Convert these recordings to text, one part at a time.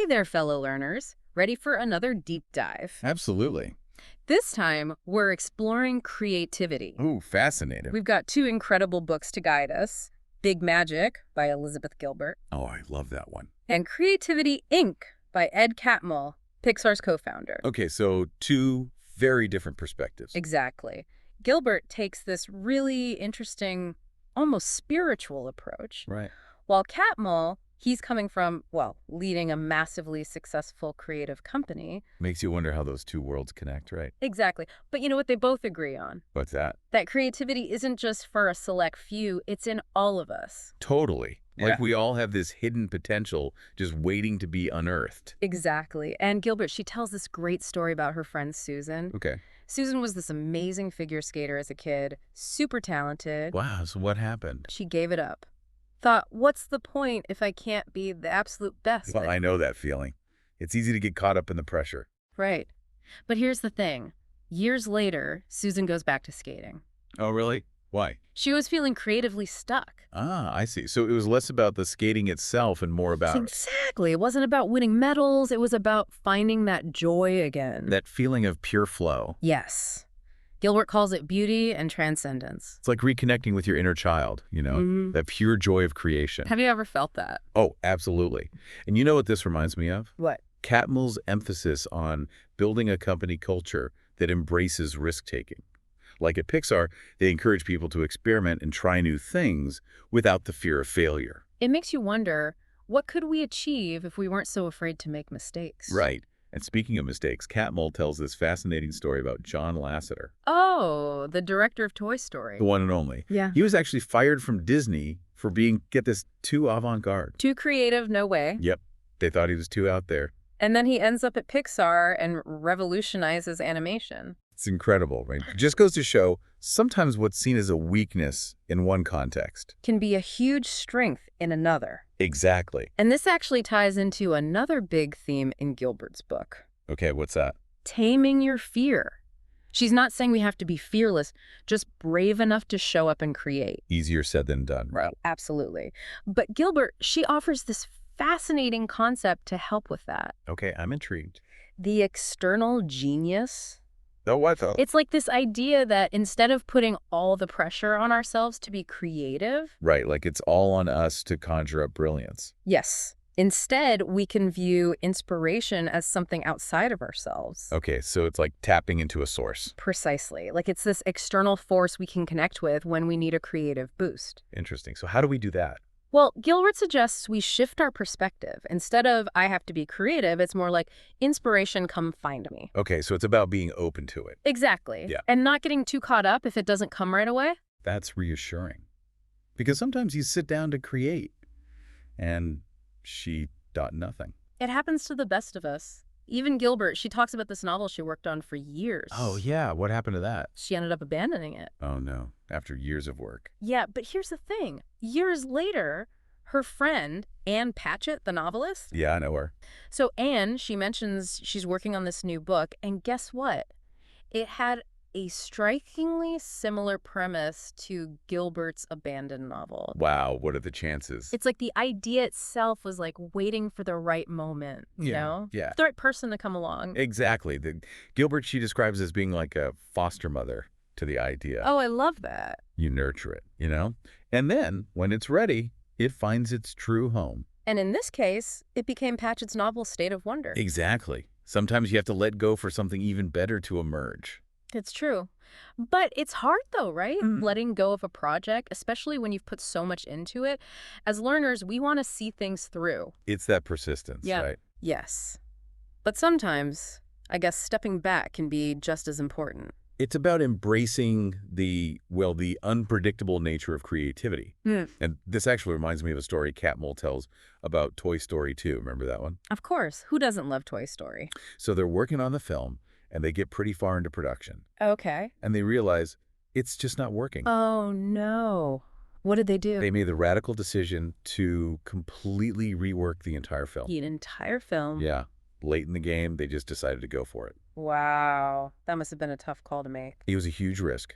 Hey there, fellow learners. Ready for another deep dive? Absolutely. This time, we're exploring creativity. Ooh, fascinating. We've got two incredible books to guide us. Big Magic by Elizabeth Gilbert Oh, I love that one. and Creativity, Inc. by Ed Catmull, Pixar's co-founder. Okay, so two very different perspectives. Exactly. Gilbert takes this really interesting, almost spiritual approach, Right. while Catmull, he's coming from, well, leading a massively successful creative company. Makes you wonder how those two worlds connect, right? Exactly. But you know what they both agree on? What's that? That creativity isn't just for a select few, it's in all of us. Totally. Yeah. Like we all have this hidden potential just waiting to be unearthed. Exactly. And Gilbert, she tells this great story about her friend Susan. Okay. Susan was this amazing figure skater as a kid, super talented. Wow, so what happened? She gave it up. Thought, what's the point if I can't be the absolute best? Well, I know that feeling. It's easy to get caught up in the pressure. Right. But here's the thing. Years later, Susan goes back to skating. Oh, really? Why? She was feeling creatively stuck. Ah, I see. So it was less about the skating itself and more about Exactly. It wasn't about winning medals. It was about finding that joy again. that feeling of pure flow. Yes. Gilbert calls it beauty and transcendence. It's like reconnecting with your inner child, that pure joy of creation. Have you ever felt that? Oh, absolutely. And you know what this reminds me of? What? Catmull's emphasis on building a company culture that embraces risk-taking. Like at Pixar, they encourage people to experiment and try new things without the fear of failure. It makes you wonder, what could we achieve if we weren't so afraid to make mistakes? Right. And speaking of mistakes, Catmull tells this fascinating story about John Lasseter, Oh, the director of Toy Story. the one and only. Yeah. He was actually fired from Disney for being, get this, too avant-garde. Too creative, no way. Yep. They thought he was too out there. And then he ends up at Pixar and revolutionizes animation. It's incredible, right? It just goes to show sometimes what's seen as a weakness in one context. Can be a huge strength in another. Exactly. And this actually ties into another big theme in Gilbert's book. Okay, what's that? Taming your fear. She's not saying we have to be fearless, just brave enough to show up and create. Easier said than done. Right. Absolutely. But Gilbert, she offers this fascinating concept to help with that. Okay, I'm intrigued. The external genius. Oh, what though? It's like this idea that instead of putting all the pressure on ourselves to be creative, Right, like it's all on us to conjure up brilliance. yes, instead we can view inspiration as something outside of ourselves. Okay, so it's like tapping into a source. Precisely. Like it's this external force we can connect with when we need a creative boost. Interesting. So how do we do that? Well, Gilbert suggests we shift our perspective. Instead of, I have to be creative, it's more like, inspiration, come find me. Okay, so it's about being open to it. Exactly. Yeah. And not getting too caught up if it doesn't come right away. That's reassuring. Because sometimes you sit down to create, and she dot nothing. It happens to the best of us. Even Gilbert, she talks about this novel she worked on for years. Oh, yeah. What happened to that? She ended up abandoning it. Oh, no. After years of work. Yeah, but here's the thing. Years later, her friend, Anne Patchett, the novelist. Yeah, I know her. So Anne, she mentions she's working on this new book, and guess what? It had a strikingly similar premise to Gilbert's abandoned novel. Wow, what are the chances? It's like the idea itself was like waiting for the right moment, you know? Yeah. The right person to come along. Exactly. Gilbert, she describes as being like a foster mother to the idea. Oh, I love that. You nurture it, And then, when it's ready, it finds its true home. And in this case, it became Patchett's novel State of Wonder. Exactly. Sometimes you have to let go for something even better to emerge. It's true. But it's hard though, right? Letting go of a project, especially when you've put so much into it. As learners, we want to see things through. It's that persistence, Yeah. right? Yes. But sometimes, I guess stepping back can be just as important. It's about embracing the unpredictable nature of creativity. And this actually reminds me of a story Catmull tells about Toy Story 2. Remember that one? Of course. Who doesn't love Toy Story? So they're working on the film, and they get pretty far into production. Okay. And they realize it's just not working. Oh, no. What did they do? They made the radical decision to completely rework the entire film. An entire film? Yeah. Late in the game, they just decided to go for it. Wow. That must have been a tough call to make. It was a huge risk,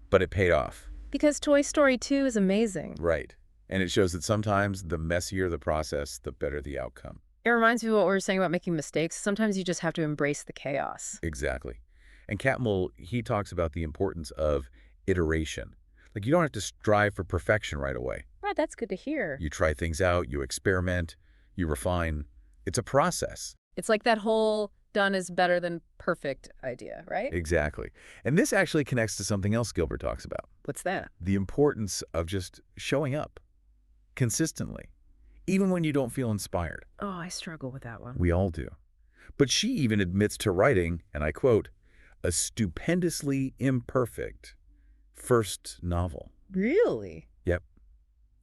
but it paid off. Because Toy Story 2 is amazing. Right. And it shows that sometimes the messier the process, the better the outcome. It It reminds me of what we were saying about making mistakes. Sometimes you just have to embrace the chaos. Exactly. And Catmull, he talks about the importance of iteration. Like, you don't have to strive for perfection right away. Right, that's good to hear. You try things out, you experiment, you refine. It's a process. It's like that whole done is better than perfect idea, right? Exactly. And this actually connects to something else Gilbert talks about. What's that? The importance of just showing up consistently, even when you don't feel inspired. Oh, I struggle with that one. We all do. But she even admits to writing, and I quote, a stupendously imperfect first novel. Really? Yep.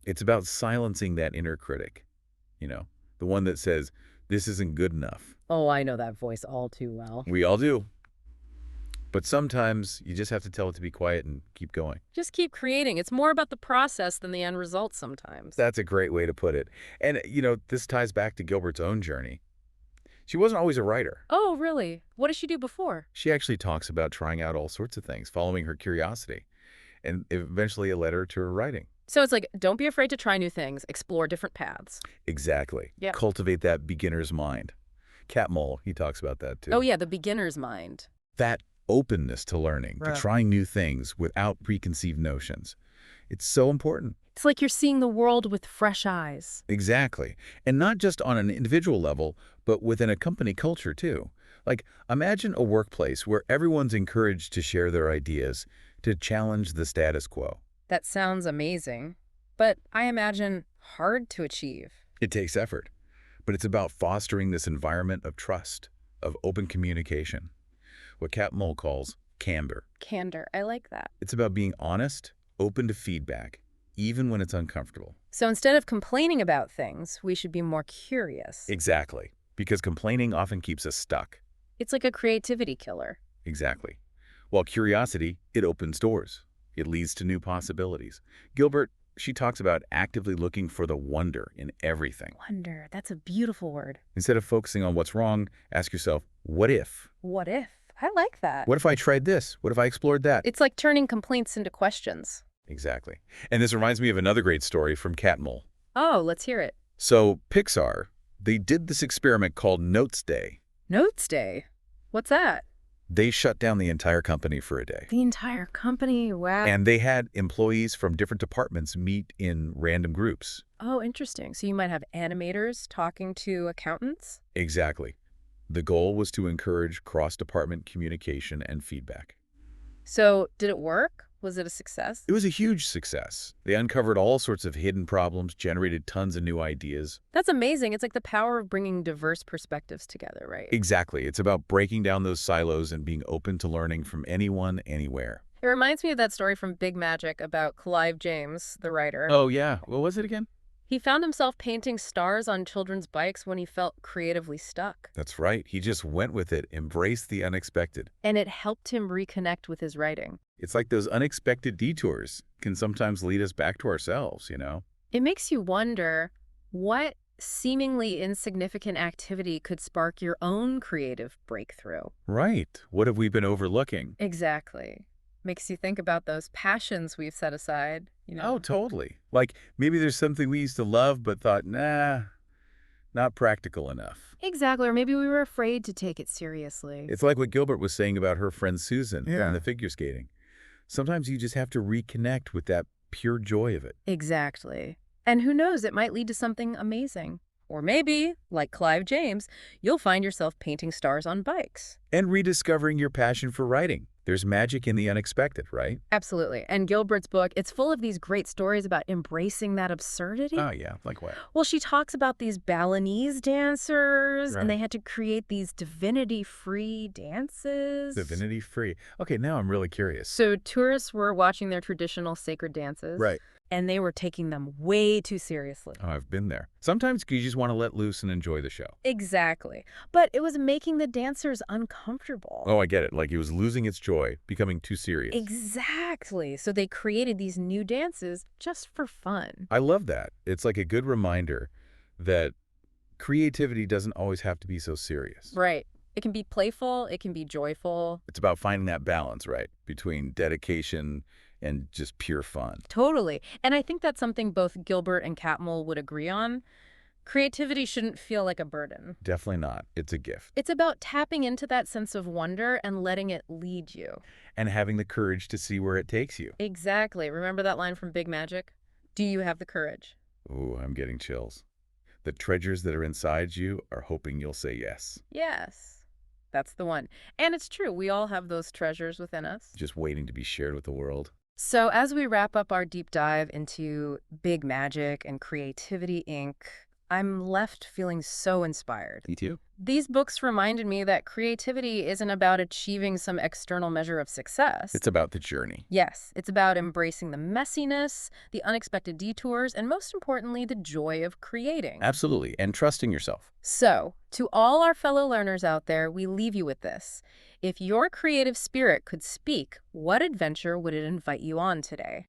It's about silencing that inner critic, the one that says, this isn't good enough. Oh, I know that voice all too well. We all do. But sometimes you just have to tell it to be quiet and keep going. Just keep creating. It's more about the process than the end result sometimes. That's a great way to put it. And, this ties back to Gilbert's own journey. She wasn't always a writer. Oh, really? What did she do before? She actually talks about trying out all sorts of things, following her curiosity. And eventually it led her to her writing. So it's like, don't be afraid to try new things, explore different paths. Exactly. Yeah. Cultivate that beginner's mind. Catmull, he talks about that too. Oh, yeah, the beginner's mind. That openness to learning, to Right. trying new things without preconceived notions. It's so important. It's like you're seeing the world with fresh eyes. Exactly. And not just on an individual level, but within a company culture too. Like, imagine a workplace where everyone's encouraged to share their ideas, to challenge the status quo. That sounds amazing, but I imagine hard to achieve. It takes effort, but it's about fostering this environment of trust, of open communication, what Catmull calls candor. Candor, I like that. It's about being honest, open to feedback, even when it's uncomfortable. So instead of complaining about things, we should be more curious. Exactly, because complaining often keeps us stuck. It's like a creativity killer. Exactly. While curiosity, it opens doors. It leads to new possibilities. Gilbert, she talks about actively looking for the wonder in everything. Wonder, that's a beautiful word. Instead of focusing on what's wrong, ask yourself, what if? What if? I like that. What if I tried this? What if I explored that? It's like turning complaints into questions. Exactly. And this reminds me of another great story from Catmull. Oh, let's hear it. So Pixar, they did this experiment called Notes Day. Notes Day? What's that? They shut down the entire company for a day. The entire company? Wow. And they had employees from different departments meet in random groups. Oh, interesting. So you might have animators talking to accountants? Exactly. The goal was to encourage cross-department communication and feedback. So did it work? Was it a success? It was a huge success. They uncovered all sorts of hidden problems, generated tons of new ideas. That's amazing. It's like the power of bringing diverse perspectives together, right? Exactly. It's about breaking down those silos and being open to learning from anyone, anywhere. It reminds me of that story from Big Magic about Clive James, the writer. Oh, yeah. What was it again? He found himself painting stars on children's bikes when he felt creatively stuck. That's right. He just went with it, embraced the unexpected. And it helped him reconnect with his writing. It's like those unexpected detours can sometimes lead us back to ourselves, It makes you wonder what seemingly insignificant activity could spark your own creative breakthrough. Right. What have we been overlooking? Exactly. Makes you think about those passions we've set aside, Oh, totally. Like, maybe there's something we used to love but thought, nah, not practical enough. Exactly, or maybe we were afraid to take it seriously. It's like what Gilbert was saying about her friend Susan Yeah. in the figure skating. Sometimes you just have to reconnect with that pure joy of it. Exactly. And who knows, it might lead to something amazing. Or maybe, like Clive James, you'll find yourself painting stars on bikes. And rediscovering your passion for writing. There's magic in the unexpected, right? Absolutely. And Gilbert's book, it's full of these great stories about embracing that absurdity. Oh, yeah. Like what? Well, she talks about these Balinese dancers, Right. and they had to create these divinity-free dances. Divinity free. Okay, now I'm really curious. So tourists were watching their traditional sacred dances. Right. And they were taking them way too seriously. Oh, I've been there. Sometimes you just want to let loose and enjoy the show. Exactly. But it was making the dancers uncomfortable. Oh, I get it. Like it was losing its joy, becoming too serious. Exactly. So they created these new dances just for fun. I love that. It's like a good reminder that creativity doesn't always have to be so serious. Right. It can be playful. It can be joyful. It's about finding that balance, right, between dedication and just pure fun. Totally. And I think that's something both Gilbert and Catmull would agree on. Creativity shouldn't feel like a burden. Definitely not. It's a gift. It's about tapping into that sense of wonder and letting it lead you. And having the courage to see where it takes you. Exactly. Remember that line from Big Magic? Do you have the courage? Ooh, I'm getting chills. The treasures that are inside you are hoping you'll say yes. Yes. That's the one. And it's true. We all have those treasures within us. Just waiting to be shared with the world. So, as we wrap up our deep dive into Big Magic and Creativity Inc., I'm left feeling so inspired. Me too. These books reminded me that creativity isn't about achieving some external measure of success. It's about the journey. Yes, it's about embracing the messiness, the unexpected detours, and most importantly, the joy of creating. Absolutely. And trusting yourself. So, to all our fellow learners out there, we leave you with this. If your creative spirit could speak, what adventure would it invite you on today?